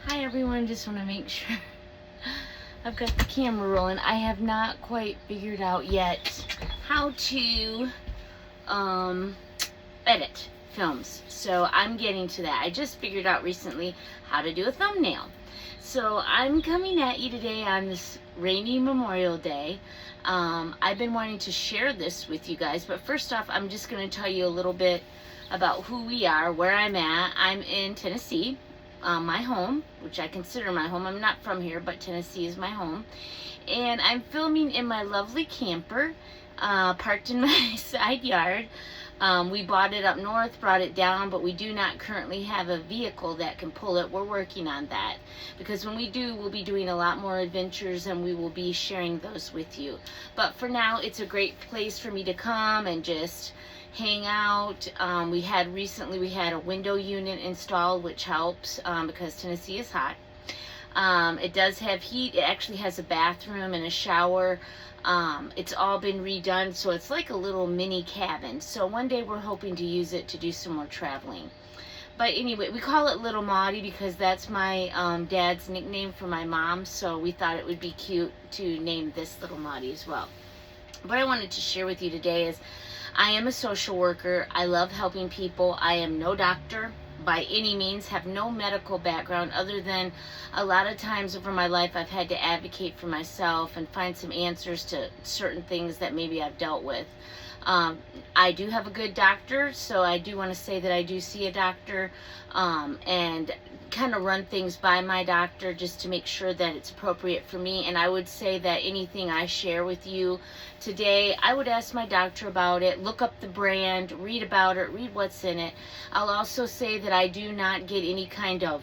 Hi everyone, just want to make sure I've got the camera rolling. I have not quite figured out yet how to edit films, so I'm getting to that. I just figured out recently how to do a thumbnail. So I'm coming at you today on this rainy Memorial Day. I've been wanting to share this with you guys, but first off, I'm just going to tell you a little bit about who we are, where I'm at. I'm in Tennessee, my home, which I consider my home. I'm not from here, but Tennessee is my home. And I'm filming in my lovely camper, parked in my side yard. We bought it up north, brought it down, but we do not currently have a vehicle that can pull it. We're working on that, because when we do, we'll be doing a lot more adventures and we will be sharing those with you. But for now, it's a great place for me to come and just hang out. We had a window unit installed, which helps because Tennessee is hot. It does have heat. It actually has a bathroom and a shower. It's all been redone, so it's like a little mini cabin. So one day we're hoping to use it to do some more traveling. But anyway, we call it Little Maudie because that's my dad's nickname for my mom, so we thought it would be cute to name this Little Maudie as well. What I wanted to share with you today is I am a social worker. I love helping people. I am no doctor by any means, have no medical background other than a lot of times over my life I've had to advocate for myself and find some answers to certain things that maybe I've dealt with. I do have a good doctor, so I do want to say that I do see a doctor and kind of run things by my doctor just to make sure that it's appropriate for me. And I would say that anything I share with you today, I would ask my doctor about it, look up the brand, read about it, read what's in it. I'll also say that I do not get any kind of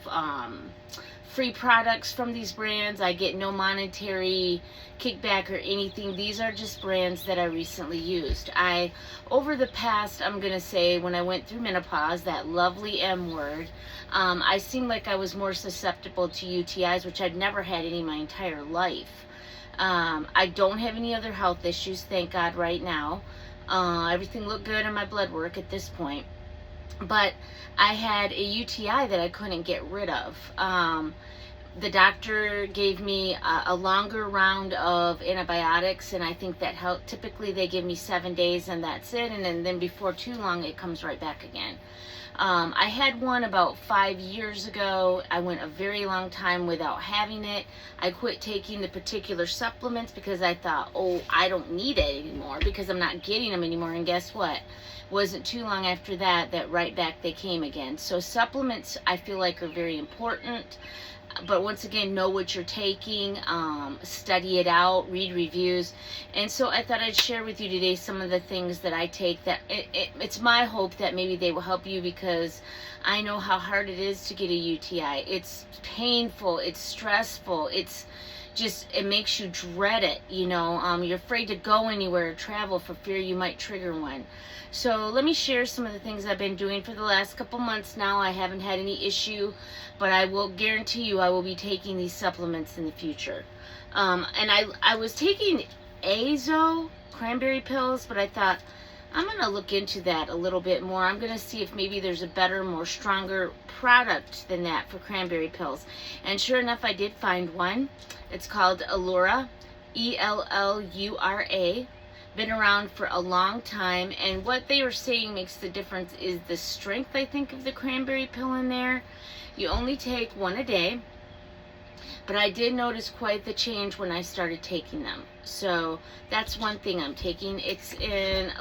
free products from these brands. I get no monetary kickback or anything. These are just brands that I recently used. Over the past, I'm going to say, when I went through menopause, that lovely M word, I seemed like I was more susceptible to UTI'S, which I'd never had any my entire life. I don't have any other health issues, thank God, right now. Everything looked good in my blood work at this point. But I had a UTI that I couldn't get rid of. The doctor gave me a longer round of antibiotics, and I think that helped. Typically they give me 7 days and that's it, and then before too long it comes right back again. I had one about 5 years ago. I went a very long time without having it. I quit taking the particular supplements because I thought, oh, I don't need it anymore because I'm not getting them anymore. And guess what? Wasn't too long after that right back they came again. So supplements I feel like are very important. But once again, know what you're taking, study it out, read reviews. And so I thought I'd share with you today some of the things that I take that it's my hope that maybe they will help you, because I know how hard it is to get a UTI. It's painful, it's stressful, it makes you dread it, you're afraid to go anywhere or travel for fear you might trigger one. So let me share some of the things I've been doing for the last couple months now. I haven't had any issue, but I will guarantee you I will be taking these supplements in the future. And I was taking azo cranberry pills, but I thought I'm going to look into that a little bit more. I'm going to see if maybe there's a better, more stronger product than that for cranberry pills. And sure enough, I did find one. It's called Ellura, Ellura. Been around for a long time, and what they were saying makes the difference is the strength, I think, of the cranberry pill in there. You only take one a day, but I did notice quite the change when I started taking them. So that's one thing I'm taking. It's in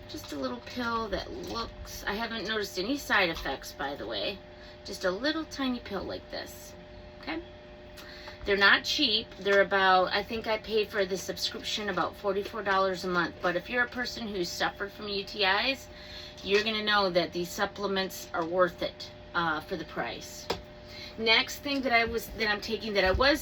just a little pill that looks, I haven't noticed any side effects, by the way. Just a little tiny pill like this, okay? They're not cheap. They're about, I think I paid for the subscription about $44 a month. But if you're a person who's suffered from UTIs, you're going to know that these supplements are worth it for the price. Next thing that I was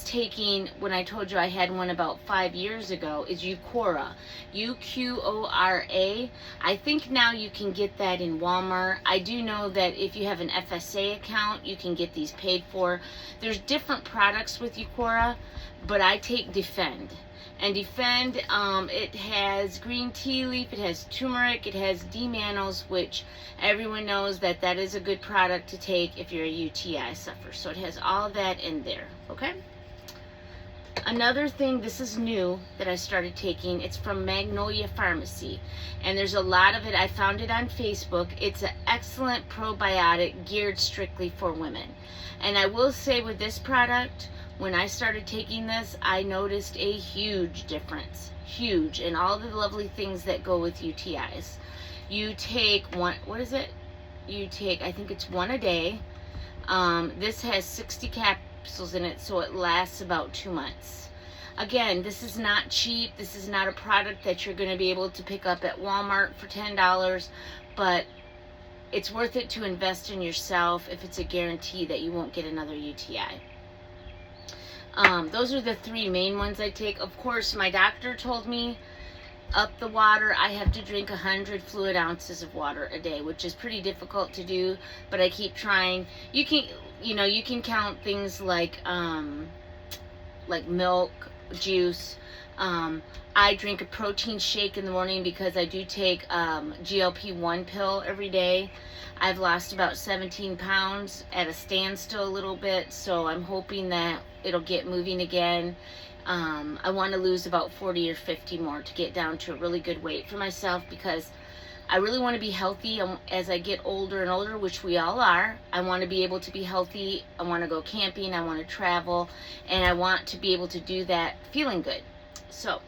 taking when I told you I had one about 5 years ago is Uqora, Uqora. I think now you can get that in Walmart. I do know that if you have an FSA account, you can get these paid for. There's different products with Uqora, but I take Defend. And Defend, it has green tea leaf, it has turmeric, it has D-mannose, which everyone knows that that is a good product to take if you're a UTI sufferer. So it has all that in there, okay? Another thing, this is new that I started taking, it's from Magnolia Pharmacy, and there's a lot of it. I found it on Facebook. It's an excellent probiotic geared strictly for women. And I will say with this product, when I started taking this, I noticed a huge difference, huge, in all the lovely things that go with UTIs. You take one, what is it? You take, I think it's one a day. This has 60 capsules in it, so it lasts about 2 months. Again, this is not cheap. This is not a product that you're going to be able to pick up at Walmart for $10, but it's worth it to invest in yourself if it's a guarantee that you won't get another UTI. Those are the 3 main ones I take. Of course, my doctor told me up the water, I have to drink 100 fluid ounces of water a day, which is pretty difficult to do, but I keep trying. You can, you can count things like milk, juice. I drink a protein shake in the morning because I do take GLP-1 pill every day. I've lost about 17 pounds at a standstill a little bit, so I'm hoping that it'll get moving again. I want to lose about 40 or 50 more to get down to a really good weight for myself, because I really want to be healthy as I get older and older, which we all are. I want to be able to be healthy. I want to go camping. I want to travel, and I want to be able to do that feeling good. So,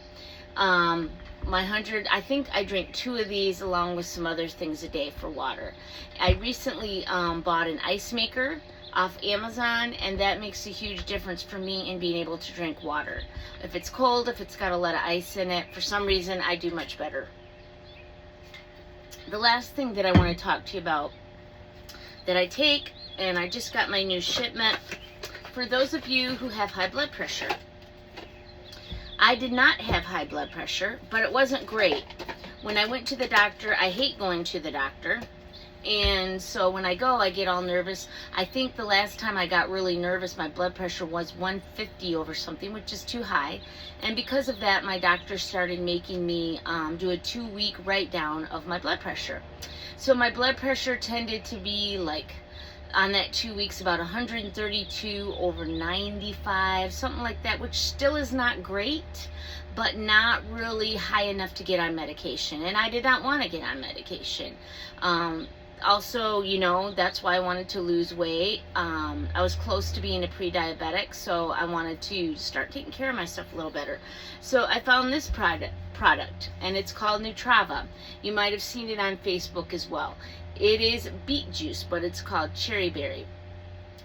my 100, I think I drink 2 of these along with some other things a day for water. I recently bought an ice maker off Amazon, and that makes a huge difference for me in being able to drink water. If it's cold, if it's got a lot of ice in it, for some reason I do much better. The last thing that I want to talk to you about that I take, and I just got my new shipment, for those of you who have high blood pressure. I did not have high blood pressure, but it wasn't great. When I went to the doctor, I hate going to the doctor, and so when I go, I get all nervous. I think the last time I got really nervous, my blood pressure was 150 over something, which is too high, and because of that, my doctor started making me do a 2-week write-down of my blood pressure. So my blood pressure tended to be like, on that 2 weeks, about 132 over 95, something like that, which still is not great, but not really high enough to get on medication. And I did not want to get on medication. Also, that's why I wanted to lose weight. I was close to being a pre-diabetic, so I wanted to start taking care of myself a little better. So I found this product, and it's called Nutrava. You might have seen it on Facebook as well. It is beet juice, but it's called cherry berry.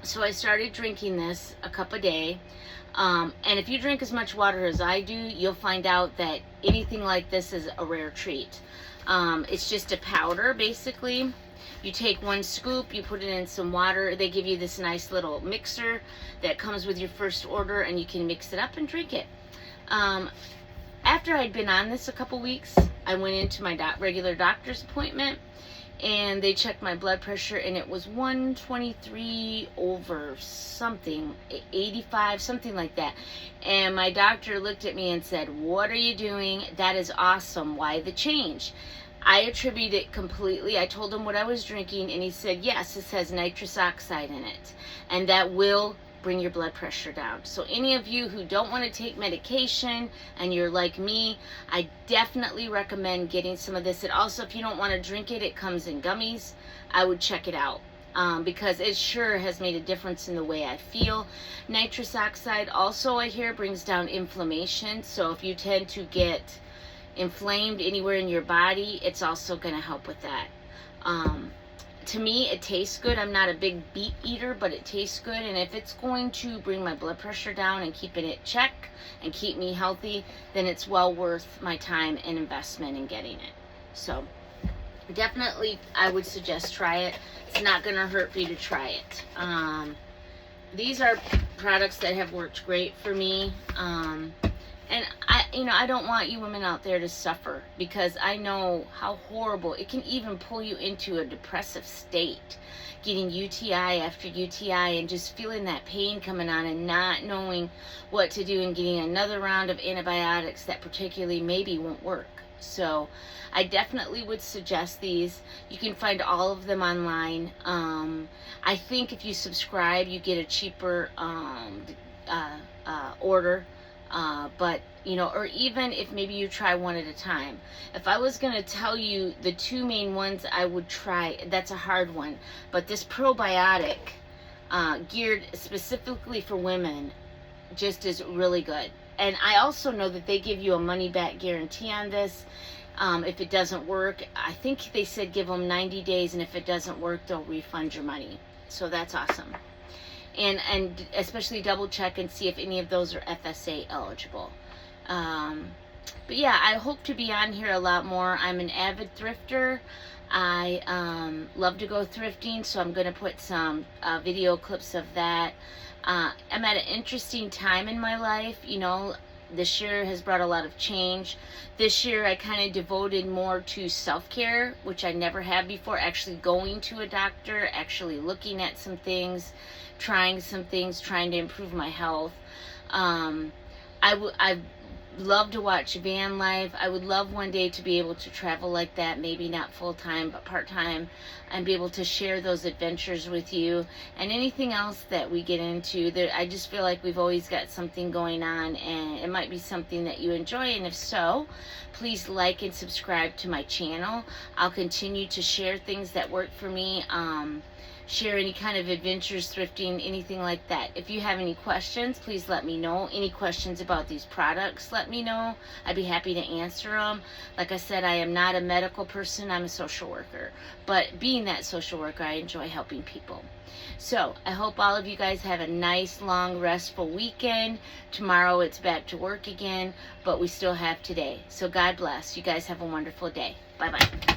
So I started drinking this a cup a day. And if you drink as much water as I do, you'll find out that anything like this is a rare treat. It's just a powder, basically. You take 1 scoop, you put it in some water. They give you this nice little mixer that comes with your first order, and you can mix it up and drink it. After I'd been on this a couple weeks, I went into my regular doctor's appointment, and they checked my blood pressure, and it was 123 over something, 85, something like that. And my doctor looked at me and said, "What are you doing? That is awesome. Why the change?" I attribute it completely. I told him what I was drinking, and he said, "Yes, this has nitrous oxide in it, and that will bring your blood pressure down." So any of you who don't want to take medication and you're like me, I definitely recommend getting some of this. It also, if you don't want to drink it, it comes in gummies. I would check it out because it sure has made a difference in the way I feel. Nitrous oxide also, I hear, brings down inflammation. So if you tend to get inflamed anywhere in your body, it's also going to help with that. To me, it tastes good. I'm not a big beet eater, but it tastes good. And if it's going to bring my blood pressure down and keep it at check and keep me healthy, then it's well worth my time and investment in getting it. So definitely, I would suggest try it. It's not going to hurt for you to try it. These are products that have worked great for me. And I don't want you women out there to suffer, because I know how horrible it can even pull you into a depressive state, getting UTI after UTI and just feeling that pain coming on and not knowing what to do, and getting another round of antibiotics that particularly maybe won't work. So I definitely would suggest these. You can find all of them online. I think if you subscribe, you get a cheaper order. But or even if maybe you try one at a time. If I was going to tell you the two main ones I would try, that's a hard one. But this probiotic, geared specifically for women, just is really good. And I also know that they give you a money back guarantee on this. If it doesn't work, I think they said give them 90 days, and if it doesn't work, they'll refund your money. So that's awesome. And especially double check and see if any of those are FSA eligible. But yeah, I hope to be on here a lot more. I'm an avid thrifter. I love to go thrifting, so I'm going to put some video clips of that. I'm at an interesting time in my life. This year has brought a lot of change. This year I kind of devoted more to self-care, which I never have before, actually going to a doctor, actually looking at some things, trying some things, trying to improve my health. I love to watch van life. I would love one day to be able to travel like that, maybe not full-time but part-time, and be able to share those adventures with you, and anything else that we get into. I just feel like we've always got something going on, and it might be something that you enjoy, and if so, please like and subscribe to my channel. I'll continue to share things that work for me, share any kind of adventures, thrifting, anything like that. If you have any questions, please let me know. Any questions about these products, let me know. I'd be happy to answer them. Like I said, I am not a medical person, I'm a social worker. But being that social worker, I enjoy helping people. So I hope all of you guys have a nice, long, restful weekend. Tomorrow it's back to work again, but we still have today. So God bless. You guys have a wonderful day. Bye-bye.